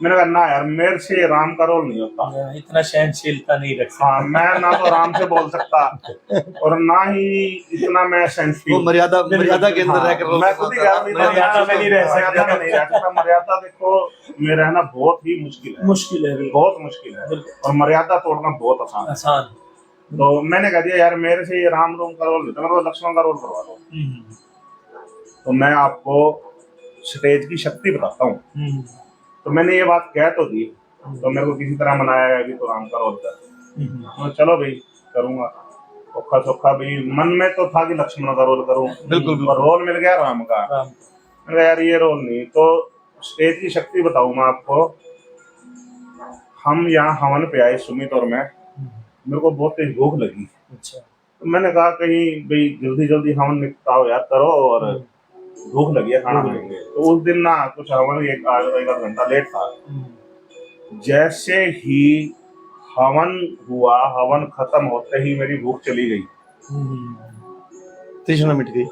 मैंने कहा ना यार, मेरे से राम का रोल नहीं होता, इतना सहनशीलता नहीं रख सकता। हाँ, मैं ना तो राम से बोल सकता और ना ही इतना मैं सेंसिटिव। वो मर्यादा के अंदर रहकर रोल मैं खुद ही यार मर्यादा में नहीं रह सकता। मर्यादा देखो में रहना बहुत ही मुश्किल है, बहुत मुश्किल है। और मर्यादा तोड़ना बहुत आसान। तो मैंने कह दिया यार मेरे से ये राम का रोल नहीं, मेरे को लक्ष्मण का रोल करवा दो। तो मैं आपको स्टेज की शक्ति बताता हूँ। तो मैंने ये बात कह तो दी, तो मेरे को किसी तरह मनाया गया कि तो राम का रोल कर। तो चलो भाई करूंगा, औखा सौखा भी मन में तो था कि लक्ष्मण का रोल करूं। बिल्कुल। और रोल मिल गया राम का। मैंने यार ये रोल नहीं, तो स्टेज की शक्ति बताऊं मैं आपको। हम यहाँ हवन पे आए सुमित और मैं, मेरे को बहुत तेज भूख लगी। तो मैंने कहा कहीं भाई जल्दी जल्दी हवन निपटाओ यार, करो और भूख लगी है, खाना खाएंगे। तो उस दिन ना कुछ हवन एक आधा घंटा लेट था। जैसे ही हवन हुआ, हवन खत्म होते ही मेरी भूख चली गई, तृष्णा मिट गई।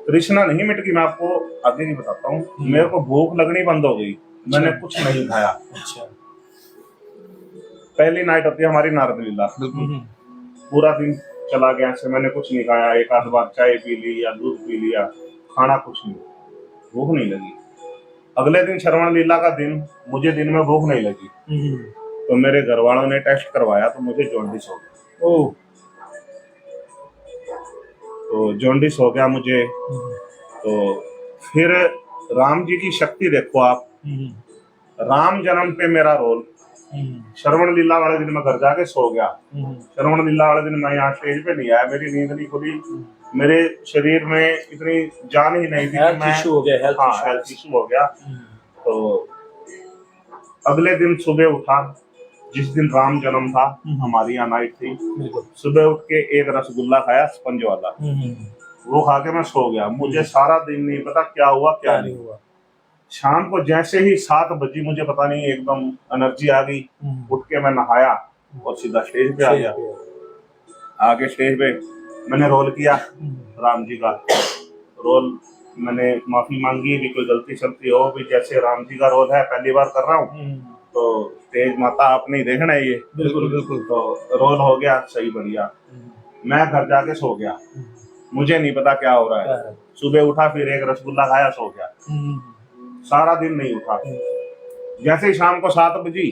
तृष्णा नहीं मिट गई, मैं आपको आगे नहीं बताता हूँ। मेरे को भूख लगनी बंद हो गई, मैंने कुछ नहीं खाया। पहली नाइट होती है हमारी नारद लीला, पूरा दिन चला गया ऐसे, मैंने कुछ नहीं खाया। एक आध बार चाय पी ली या दूध पी लिया, खाना कुछ नहीं, भूख नहीं लगी। अगले दिन श्रवण लीला का दिन, मुझे दिन में भूख नहीं लगी। तो मेरे घर वालों ने टेस्ट करवाया तो मुझे जॉन्डिस हो गया। तो जॉन्डिस हो गया मुझे। तो फिर राम जी की शक्ति देखो आप। राम जन्म पे मेरा रोल, श्रवण लीला वाले दिन मैं घर जाके सो गया। श्रवण लीला वाले दिन मैं यहाँ स्टेज पे नहीं आया, मेरी नींद नहीं खुली, मेरे शरीर में इतनी जान ही नहीं थी। हेल्थ इशू हो गया। हेल्थ इशू हो गया। तो अगले दिन सुबह उठा, जिस दिन राम जन्म था, हमारी यहाँ नाइट थी। सुबह उठ के एक रसगुल्ला खाया स्पंज वाला, वो खा के मैं सो गया। मुझे सारा दिन नहीं पता क्या हुआ क्या नहीं हुआ। शाम को जैसे ही 7 बजी, मुझे पता नहीं एकदम एनर्जी आ गई। उठ के मैं नहाया और सीधा स्टेज पे आ गया। आगे स्टेज पे मैंने रोल किया, राम जी का रोल। मैंने माफी मांगी भी कोई गलती शलती हो भी, जैसे राम जी का रोल है पहली बार कर रहा हूँ, तो स्टेज माता आपने ही देखना है ये। बिल्कुल। तो रोल हो गया सही बढ़िया। मैं घर जाके सो गया, मुझे नहीं पता क्या हो रहा है। सुबह उठा, फिर एक रसगुल्ला खाया, सो गया। सारा दिन नहीं उठा। जैसे ही शाम को 7 बजी,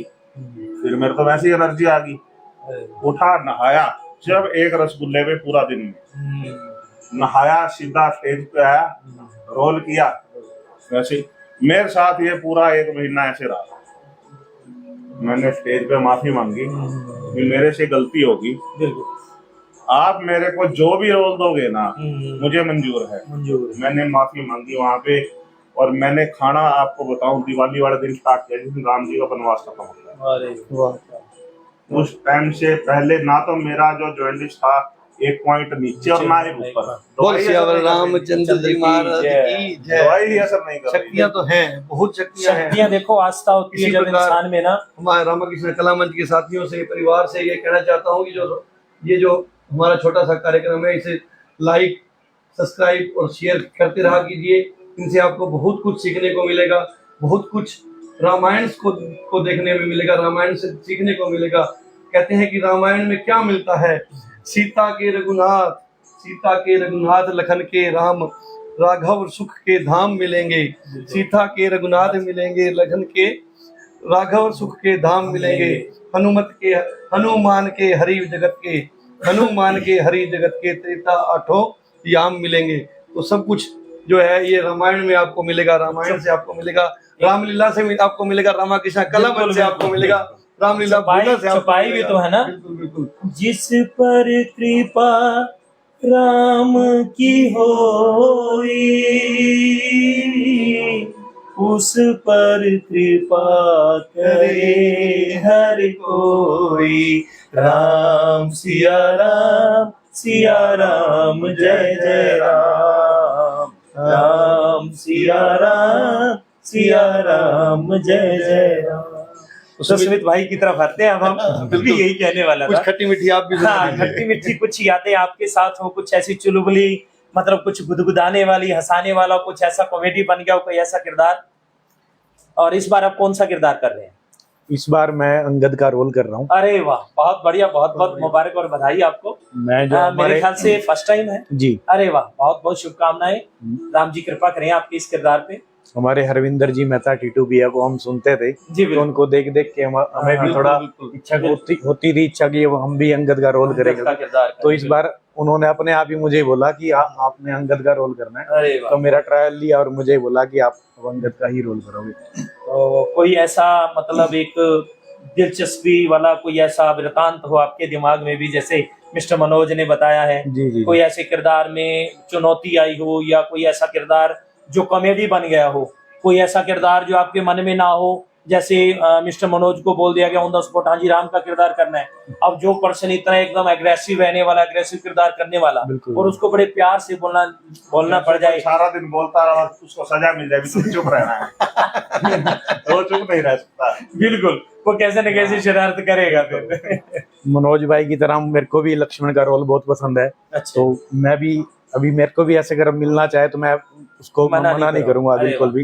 फिर मेरे को वैसी एनर्जी आ गई। उठा, नहाया, जब एक रसगुल्ले पे पूरा दिन नहाया, सीधा स्टेज पे आया, रोल किया। वैसे मेरे साथ ये पूरा 1 महीना ऐसे रहा। मैंने स्टेज पे माफी मांगी कि मेरे से गलती होगी, आप मेरे को जो भी रोल दोगे ना मुझे मंजूर है। मंजूर है। मैंने माफी मांगी वहां पे, और मैंने खाना आपको बताऊं दिवाली वाले दिन स्टार्ट किया जिस दिन राम जी का वनवास खत्म होता है। अरे वाह। उस टाइम से पहले ना तो मेरा जो जॉइंटिस था एक पॉइंट नीचे और ना ही ऊपर। बोल सियावर रामचंद्र जी महाराज की जय। दवाई ही असर नहीं कर रही। शक्तियां तो हैं, बहुत शक्तियां हैं। शक्तियां देखो आस्था होती है इसी जब प्रकार इंसान में ना। हमारे रामकृष्ण कला मंच के साथियों से, परिवार से ये कहना चाहता हूँ कि ये जो हमारा छोटा सा कार्यक्रम है, इसे लाइक, सब्सक्राइब और शेयर करते रहा कीजिए। इनसे आपको बहुत कुछ सीखने को मिलेगा, बहुत कुछ रामायण को देखने में मिलेगा, रामायण से सीखने को मिलेगा। कहते हैं कि रामायण में क्या मिलता है, सीता के रघुनाथ लखन के राम, राघव सुख के धाम मिलेंगे। सीता के रघुनाथ मिलेंगे, लखन के राघव सुख के धाम मिलेंगे। हनुमान के हरि जगत के त्रेता आठों याम मिलेंगे। तो सब कुछ जो है ये रामायण में आपको मिलेगा, रामायण से आपको मिलेगा, रामलीला से आपको मिलेगा, रामकृष्ण कला मंच से आपको मिलेगा, रामलीला से छपाई भी तो है ना। बिल्कुल बिल्कुल। जिस पर कृपा राम की होई, उस पर कृपा करे हर कोई। राम सिया राम जय जय राम। राम सिया राम जय जय राम। तो सुमित भाई की तरफ आते हैं अब हम। भी यही कहने वाला कुछ था। खट्टी मीठी आप भी हाँ, खट्टी मीठी कुछ यादें आपके साथ हो, कुछ ऐसी चुलबुली, मतलब कुछ गुदगुदाने वाली, हंसाने वाला, कुछ ऐसा कॉमेडी बन गया हो, कोई ऐसा किरदार। और इस बार आप कौन सा किरदार कर रहे हैं? इस बार मैं अंगद का रोल कर रहा हूँ। अरे वाह, बहुत बढ़िया, बहुत बहुत मुबारक और बधाई आपको। मैं जो मेरे ख्याल से फर्स्ट टाइम है जी। अरे वाह, बहुत बहुत शुभकामनाएं। राम जी कृपा करें आपके इस किरदार पे। हमारे हरविंदर जी मेहता टीटू भैया को हम सुनते थे, तो उनको देख देख के हमें भी थोड़ा इच्छा होती थी इच्छा की हम भी अंगद का रोल करेंगे। तो इस बार उन्होंने अपने आप ही मुझे बोला कि आपने अंगद का रोल करना है। तो मेरा ट्रायल लिया और मुझे बोला कि आप अंगद का ही रोल करोगे। तो कोई ऐसा मतलब एक दिलचस्पी वाला कोई ऐसा वृतांत हो आपके दिमाग में भी, जैसे मिस्टर मनोज ने बताया है, जी। कोई ऐसे किरदार में चुनौती आई हो, या कोई ऐसा किरदार जो कॉमेडी बन गया हो, कोई ऐसा किरदार जो आपके मन में ना हो, जैसे मिस्टर मनोज को बोल दिया गया ऑन द स्पॉट, हाँ जी राम का किरदार करना है। अब जो पर्सन इतना एकदम एग्रेसिव रहने वाला, एग्रेसिव किरदार करने वाला, और उसको बड़े प्यार से बोलना पड़ जाए, सारा दिन बोलता रहा और उसको सजा मिल जाए तो चुप रहना है। वो चुप नहीं रह सकता। बिल्कुल, वो कैसे न कैसे शरारत करेगा फिर। मनोज भाई की तरह मेरे को भी लक्ष्मण का रोल बहुत पसंद है। अच्छा। तो मैं भी अभी मेरे को भी ऐसे अगर मिलना चाहे तो मैं उसको मना नहीं करूंगा बिल्कुल भी।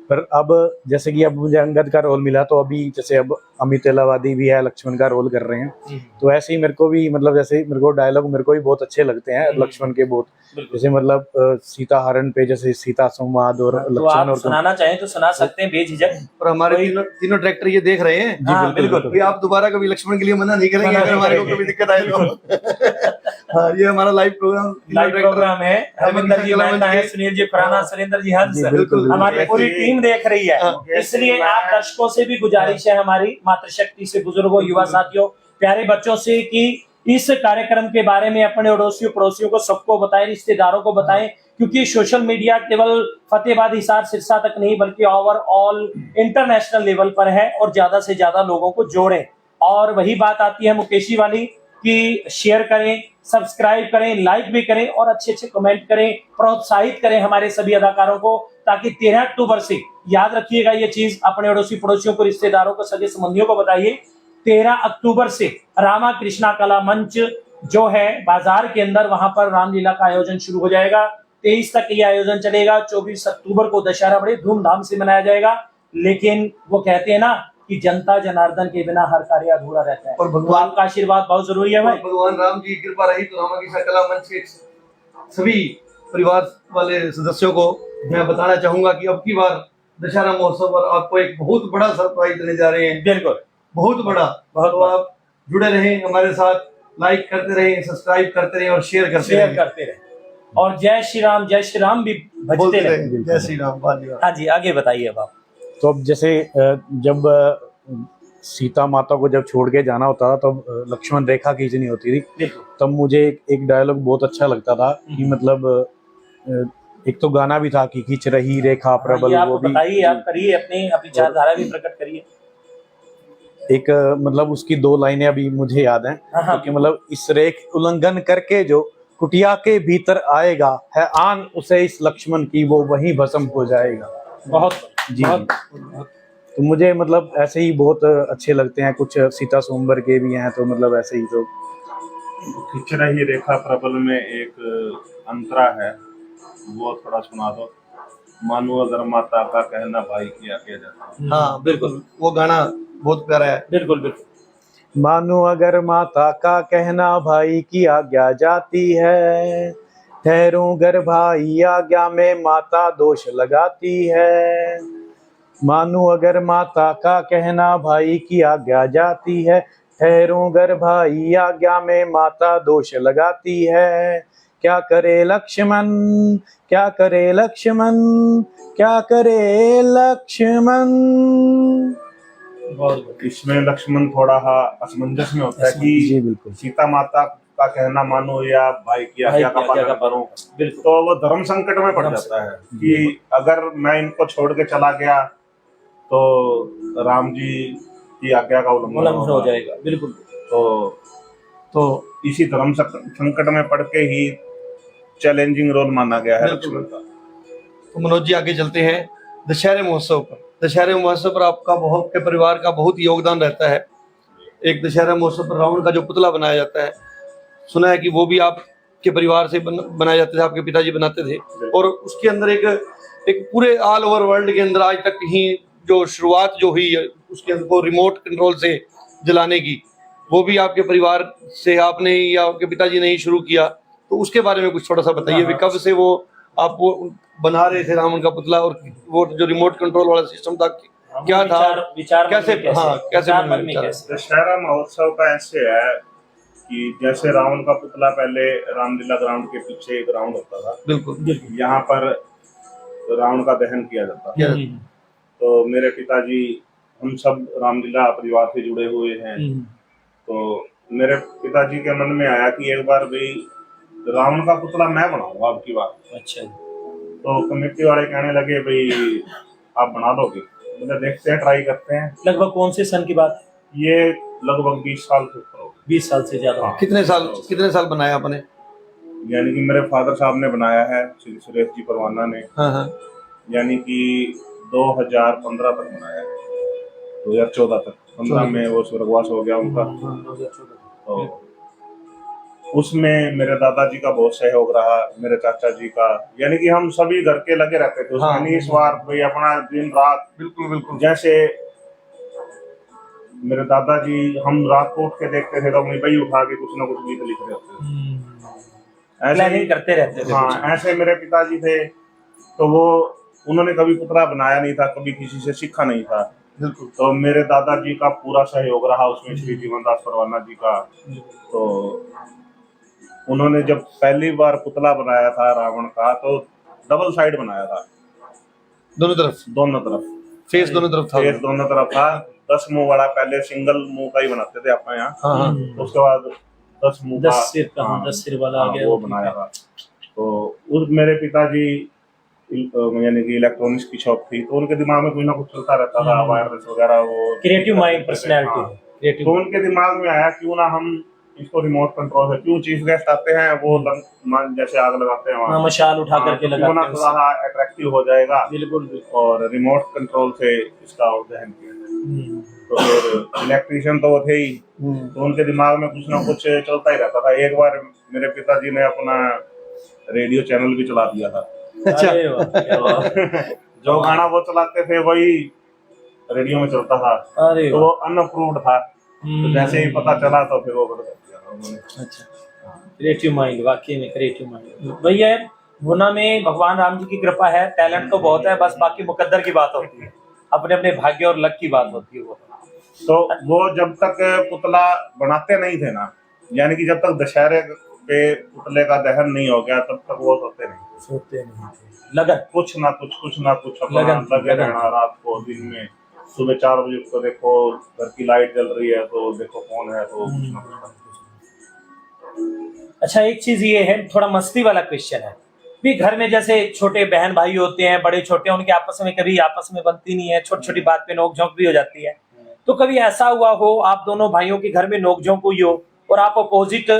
पर अब जैसे कि अब मुझे अंगद का रोल मिला, तो अभी जैसे अब अमित एलावादी भी है लक्ष्मण का रोल कर रहे हैं। तो ऐसे ही मेरे को भी मतलब जैसे मेरे को डायलॉग मेरे को भी बहुत अच्छे लगते हैं लक्ष्मण के बहुत, जैसे मतलब सीता हरण पे जैसे सीता संवाद और तो लक्ष्मण आप सुनाना चाहें तो सुना सकते हैं बेझिझक। और हमारे तीनों डायरेक्टर ये देख रहे हैं। जी बिल्कुल। आप दोबारा कभी लक्ष्मण के लिए मना नहीं करेंगे अगर हमारे को कभी दिक्कत आए तो। हाँ, ये हमारा लाइव प्रोग्राम है। हरविंदर जी मेहता है, सुनील जी खुराना, सुरेंद्र जी हंस, हमारी पूरी टीम देख रही है। इसलिए आप दर्शकों से भी गुजारिश है हमारी, मातृशक्ति से, बुजुर्गों, युवा साथियों, प्यारे बच्चों से, कि इस कार्यक्रम के बारे में अपने अड़ोसियों पड़ोसियों को सबको बताएं, रिश्तेदारों को बताएं, क्योंकि सोशल मीडिया केवल फतेहाबाद, हिसार, सिरसा तक नहीं बल्कि ओवरऑल इंटरनेशनल लेवल पर है, और ज्यादा से ज्यादा लोगों को जोड़ें। और वही बात आती है मुकेशी वाली कि शेयर करें, सब्सक्राइब करें, लाइक भी करें और अच्छे अच्छे कमेंट करें, प्रोत्साहित करें हमारे सभी अदाकारों को, ताकि 13 अक्टूबर से, याद रखिएगा ये चीज, अपने अड़ोसी पड़ोसियों को, रिश्तेदारों को, सगे संबंधियों को बताइए। 13 अक्टूबर से रामा कृष्णा कला मंच जो है बाजार के अंदर, वहां पर रामलीला का आयोजन शुरू हो जाएगा। 23 तक ये आयोजन चलेगा। 24 अक्टूबर को दशहरा बड़े धूमधाम से मनाया जाएगा। लेकिन वो कहते हैं ना कि जनता जनार्दन के बिना हर कार्य अधूरा रहता है, और भगवान का आशीर्वाद बहुत जरूरी है भाई। भगवान राम की कृपा रही तो रामकृष्ण कला मंच के सभी परिवार वाले सदस्यों को मैं बताना चाहूंगा कि अब की बार दशहरा महोत्सव पर आपको एक बहुत बड़ा सरप्राइज देने जा रहे हैं। बिल्कुल, बहुत बड़ा। तो आप जुड़े रहें हमारे साथ, लाइक करते रहें, सब्सक्राइब करते रहें और शेयर करते रहें। और जय श्री राम भी बजते रहें। जय श्री राम। हाँ जी, आगे बताइए अब आप। तो अब जैसे जब सीता माता को जब छोड़ के जाना होता था तब लक्ष्मण रेखा खींचनी होती थी, बिल्कुल। तब मुझे एक डायलॉग बहुत अच्छा लगता था कि मतलब एक तो गाना भी था कि खींच रही रेखा प्रबल, ये आप वो भी बताइए, आप करिए, अपनी विचारधारा भी प्रकट करिए। एक मतलब उसकी 2 लाइनें अभी मुझे याद हैं हाँ, कि मतलब इस रेख उल्लंघन करके जो कुटिया के भीतर आएगा है आन उसे इस लक्ष्मण की, वो वहीं भस्म हो जाएगा। बहुत जी बहुत तो मुझे मतलब ऐसे ही बहुत अच्छे लगते हैं, कुछ सीता स्वयंवर के भी हैं तो मतलब ऐसे ही। तो खिंच रही रेखा प्रबल में एक अंतरा है, वो थोड़ा सुना दो। मानो अगर माता का कहना भाई किया जाता है। हाँ बिल्कुल, वो गाना बहुत प्यारा है। बिल्कुल बिल्कुल। मानो अगर माता का कहना भाई की आज्ञा जाती है, ठहरूं गर भाई आज्ञा में माता दोष लगाती है। मानो अगर माता का कहना भाई की आज्ञा जाती है, ठहरूं गर भाई आज्ञा में माता दोष लगाती है। क्या करे लक्ष्मण, क्या करे लक्ष्मण, क्या करे लक्ष्मण। इसमें लक्ष्मण थोड़ा असमंजस में होता है जी कि बिल्कुल। सीता माता का कहना मानो या भाई की आज्ञा का पालन करो, तो वो धर्म संकट में पड़ जाता है कि अगर मैं इनको छोड़ के चला गया तो राम जी की आज्ञा का उल्लंघन हो जाएगा। बिल्कुल। तो इसी धर्म संकट में पड़ के ही चैलेंजिंग रोल माना गया है लक्ष्मण का। तो मनोज जी आगे चलते हैं दशहरे महोत्सव पर। दशहरे महोत्सव पर आपका बहुत के परिवार का बहुत योगदान रहता है। एक दशहरा महोत्सव पर रावण का जो पुतला बनाया जाता है, सुना है कि वो भी आपके परिवार से बनाए जाते थे, आपके पिताजी बनाते थे। और उसके अंदर एक पूरे ऑल ओवर वर्ल्ड के अंदर आज तक ही जो शुरुआत जो हुई है उसके अंदर को रिमोट कंट्रोल से जलाने की, वो भी आपके परिवार से आपने या आपके पिताजी ने ही शुरू किया। तो उसके बारे में कुछ थोड़ा सा बताइए, कब से वो आप वो बना रहे थे रावण का पुतला, और वो जो रिमोट कंट्रोल वाला सिस्टम था क्या था, विचार कैसे दशहरा महोत्सव का ऐसे है कि जैसे रावण का पुतला पहले रामलीला ग्राउंड के पीछे एक ग्राउंड होता था, बिल्कुल यहाँ पर रावण का दहन किया जाता था। तो मेरे पिताजी हम सब रामलीला परिवार से जुड़े हुए हैं, तो मेरे पिताजी के मन में आया कि एक बार भी रावण का पुतला मैं बनाऊंगा अब की बार। अच्छा। तो कमेटी वाले कहने लगे भाई आप बना लोगे, मतलब देखते हैं, ट्राई करते हैं। लगभग कौन से सन की बात है? ये लगभग 20 साल से ऊपर हो गए। 20 साल से ज्यादा। हाँ। कितने साल बनाया आपने? यानी कि मेरे फादर साहब ने बनाया है, श्री सुरेश जी परवाना ने। हाँ। यानी कि 2015 तक बनाया है, 2014 तक। 15 में वो स्वर्गवास हो गया उनका। तो उसमें मेरे दादाजी का बहुत सहयोग रहा, मेरे चाचा जी का, यानी कि हम सभी घर के लगे रहते थे उसमें। नहीं स्वार्थ भाई, अपना दिन रात। बिल्कुल। जैसे मेरे दादाजी, हम रात को उठ के देखते थे तो अपनी बही उठा के कुछ ना कुछ गीत लिख रहे होते, ऐसे ही करते रहते थे। हाँ, ऐसे मेरे पिताजी थे, तो वो उन्होंने कभी पुतला बनाया नहीं था, कभी किसी से सीखा नहीं था। बिल्कुल। तो मेरे दादाजी का पूरा सहयोग रहा उसमें, श्री जीवनदास परवाना जी का। तो उन्होंने जब पहली बार पुतला बनाया था रावण का, तो डबल साइड बनाया था, दोनों तरफ फेस दोनों तरफ था। 10 मुंह वाला, पहले सिंगल मुंह का ही बनाते थे अपने यहाँ। तो उसके बाद 10 मुंह का, 10 सिर वाला आ गया, वो बनाया था। तो उस मेरे पिताजी यानी कि इलेक्ट्रॉनिक्स की शॉप थी, तो उनके दिमाग में कुछ ना कुछ चलता रहता था, वायरलेस वगैरह, वो क्रिएटिव माइंड, पर्सनैलिटी। तो उनके दिमाग में आया क्यों ना हम इसको रिमोट कंट्रोल है, क्यों चीफ गेस्ट आते हैं वो जैसे आग लगाते हैं वहाँ, मशाल उठा करके लगाते हैं, थोड़ा अट्रैक्टिव हो जाएगा। बिल्कुल। और रिमोट कंट्रोल से इसका दहन किया। तो फिर इलेक्ट्रिशियन तो वो थे ही, तो उनके दिमाग में कुछ ना कुछ चलता ही रहता था। एक बार मेरे पिताजी ने अपना रेडियो चैनल भी चला दिया था। अच्छा। जो गाना वो चलाते थे वही रेडियो में चलता था, तो वो अनअप्रूव्ड था। तो जैसे ही पता चला तो फिर वो बंद कर दिया उन्होंने। अच्छा। क्रिएटिव माइंड, वाकई में क्रिएटिव माइंड। भैया गुना में भगवान राम जी की कृपा है, टैलेंट तो बहुत है, बस बाकी मुकद्दर की बात होती है, अपने अपने भाग्य और लक की बात होती है। वो तो वो जब तक पुतला बनाते नहीं थे ना, यानी कि जब तक दशहरे पे पुतले का दहन नहीं हो गया तब तक वो सोते नहीं थे। लगन, कुछ ना कुछ अपना लगे रहना, रात को दिन में। सुबह 4 बजे तो देखो घर की लाइट जल रही है, तो देखो फोन है, तो कुछ ना कुछ। अच्छा, एक चीज ये है, थोड़ा मस्ती वाला क्वेश्चन है भी, घर में जैसे छोटे बहन भाई होते हैं, बड़े छोटे, उनके आपस में कभी आपस में बनती नहीं है, छोटी छोटी बात पे नोकझोंक भी हो जाती है। तो कभी ऐसा हुआ हो आप दोनों भाइयों के घर में नोकझोंक हुई हो और आप अपोजिट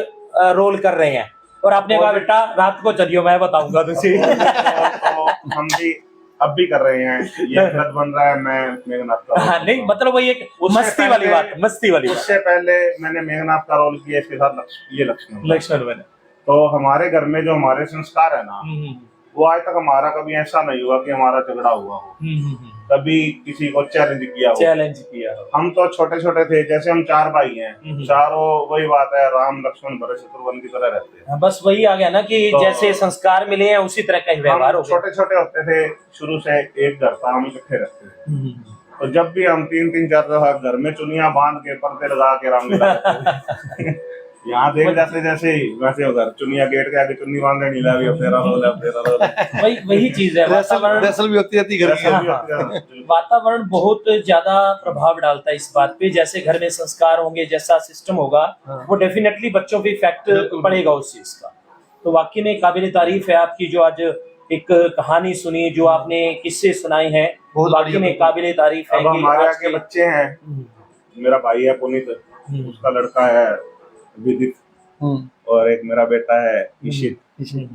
रोल कर रहे हैं और आपने कहा बेटा रात को चलियो मैं बताऊंगा तुझे। तो हम भी अब भी कर रहे हैं, ये गलत बन रहा है, मैं मेघनाथ का हाँ, नहीं मतलब वही एक मस्ती वाली बात, मस्ती वाली बात। उससे पहले मैंने मेघनाथ का रोल किया, इसके साथ ये लक्ष्मण बने। तो हमारे घर में जो हमारे संस्कार है ना, वो आज तक हमारा कभी ऐसा नहीं हुआ कि हमारा झगड़ा हुआ हो, कभी किसी को चैलेंज किया हो। हम तो छोटे छोटे थे, जैसे हम 4 भाई हैं, चारों वही बात है, राम लक्ष्मण भरत शत्रुघ्न की तरह रहते हैं। बस वही आ गया ना कि तो जैसे संस्कार मिले हैं उसी तरह का ही व्यवहार हो गया। छोटे छोटे होते थे, शुरू से एक घर था, हम इकट्ठे रहते थे। तो जब भी हम 3-3, 4 घर में चुनिया बांध के पर्दे लगा के राम यहाँ देख जाते जैसे ही वैसे उधर चुनिया गेट के आगे चुन्नी बांध रहे, नीला भी तेरा रोल है। वही चीज है, दरअसल भी होती रहती घर की। वातावरण बहुत ज्यादा प्रभाव डालता है इस बात पे, जैसे घर में संस्कार होंगे, जैसा सिस्टम होगा, वो डेफिनेटली बच्चों पे इफेक्ट पड़ेगा उस चीज का। तो वाकई में काबिल तारीफ है आपकी जो आज एक कहानी सुनी, जो आपने किस्से सुनाए हैं, वाकई में काबिल तारीफ है। हमारे आगे बच्चे हैं, मेरा भाई है पुनीत, उसका लड़का है विदित, और एक मेरा बेटा है ईशित,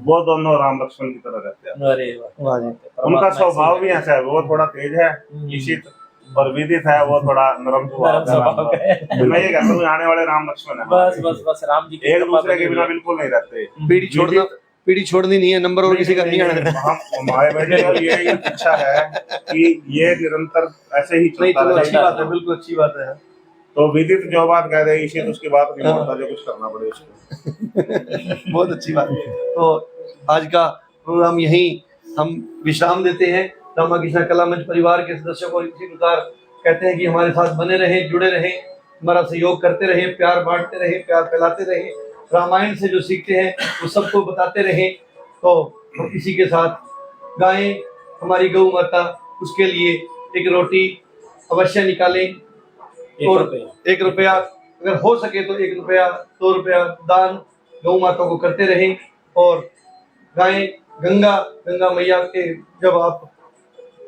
वो दोनों राम लक्ष्मण की तरह रहते हैं। अरे वाह जी, उनका स्वभाव भी ऐसा है, वो थोड़ा तेज है ईशित, और विदित है वो थोड़ा नरम स्वभाव है। मैं ये कहता हूँ आने वाले राम लक्ष्मण है। बस राम जी एक दूसरे के बिना बिल्कुल नहीं रहते। पीढ़ी छोड़नी नहीं है, नंबर और किसी का नहीं है। हमारे बेटे को ये इच्छा है कि ये निरंतर ऐसे ही चलता रहे। अच्छी बात है, बिल्कुल अच्छी बात है। तो विदित जो बात कह रहे इसी तो उसकी बात नहीं होता, जो कुछ करना पड़े उसको। बहुत अच्छी बात है। तो आज का प्रोग्राम यहीं हम विश्राम देते हैं। रामाकृष्ण कला मंच परिवार के सदस्यों को इसी प्रकार कहते हैं कि हमारे साथ बने रहें, जुड़े रहें, हमारा सहयोग करते रहें, प्यार बांटते रहें, प्यार फैलाते रहें, रामायण से जो सीखते हैं वो सबको बताते रहें। तो हम इसी के साथ गायें हमारी गौ माता, उसके लिए एक रोटी अवश्य निकालें, और 1 रुपया अगर हो सके तो 1 रुपया 2 रुपया दान गौ माता को करते रहें। और गायें गंगा मैया के जब आप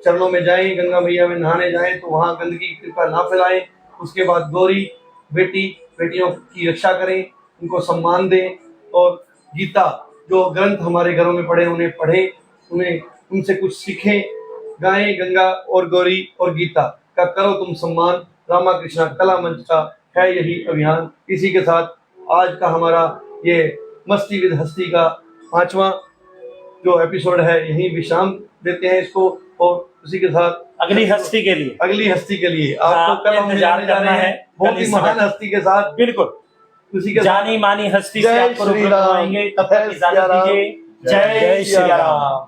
चरणों में जाएं, गंगा मैया में नहाने जाएं, तो वहाँ गंदगी कृपा ना फैलाएं। उसके बाद गौरी बेटियों की रक्षा करें, उनको सम्मान दें, और गीता जो ग्रंथ हमारे घरों में पढ़े उन्हें पढ़ें, उनसे कुछ सीखें। गायें गंगा और गौरी और गीता का करो तुम सम्मान, रामाकृष्ण कला मंच का है यही अभियान। इसी के साथ आज का हमारा ये मस्ती विद हस्ती का 5वां जो एपिसोड है यही विश्राम देते हैं इसको। और उसी के साथ अगली हस्ती के लिए आपको कल हम इंतजार करना है बहुत ही महान हस्ती के साथ। बिल्कुल उसी के जानी मानी हस्ती से आपको रुबरू करवाएंगे। तब तक इजाजत दीजिए। जय श्री राम।